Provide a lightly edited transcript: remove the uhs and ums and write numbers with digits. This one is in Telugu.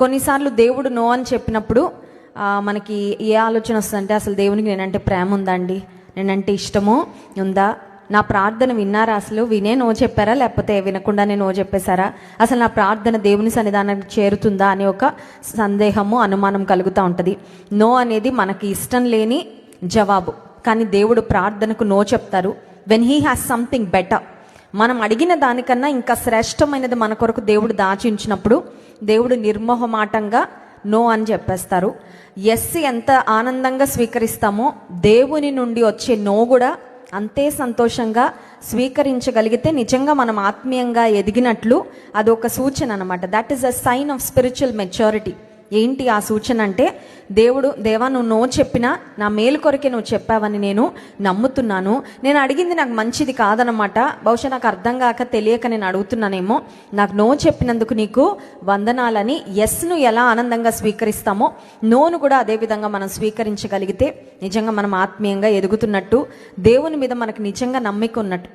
కొన్నిసార్లు దేవుడు నో అని చెప్పినప్పుడు మనకి ఏ ఆలోచన వస్తుందంటే, అసలు దేవునికి నేనంటే ప్రేమ ఉందా అండి, నేనంటే ఇష్టము ఉందా, నా ప్రార్థన విన్నారా, అసలు వినే నో చెప్పారా, లేకపోతే వినకుండానే నో చెప్పేశారా, అసలు నా ప్రార్థన దేవుని సన్నిధానానికి చేరుతుందా అనే ఒక సందేహము, అనుమానం కలుగుతూ ఉంటుంది. నో అనేది మనకి ఇష్టం లేని జవాబు, కానీ దేవుడు ప్రార్థనకు నో చెప్తారు when he has something better. మనం అడిగిన దానికన్నా ఇంకా శ్రేష్టమైనది మన కొరకు దేవుడు దాచి ఉంచినప్పుడు దేవుడు నిర్మోహమాటంగా నో అని చెప్పేస్తారు. ఎస్ ఎంత ఆనందంగా స్వీకరిస్తామో దేవుని నుండి వచ్చే నో కూడా అంతే సంతోషంగా స్వీకరించగలిగితే నిజంగా మనం ఆత్మీయంగా ఎదిగినట్లు అదొక సూచన అనమాట. That is a sign of spiritual maturity. ఏంటి ఆ సూచన అంటే, దేవా నువ్వు నో చెప్పినా నా మేలు కొరకే నువ్వు చెప్పావని నేను నమ్ముతున్నాను. నేను అడిగింది నాకు మంచిది కాదనమాట, బహుశా నాకు అర్థం కాక తెలియక నేను అడుగుతున్నానేమో, నాకు నో చెప్పినందుకు నీకు వందనాలని ఎస్ను ఎలా ఆనందంగా స్వీకరిస్తామో నోను కూడా అదేవిధంగా మనం స్వీకరించగలిగితే నిజంగా మనం ఆత్మీయంగా ఎదుగుతున్నట్టు, దేవుని మీద మనకు నిజంగా నమ్మిక ఉన్నట్టు.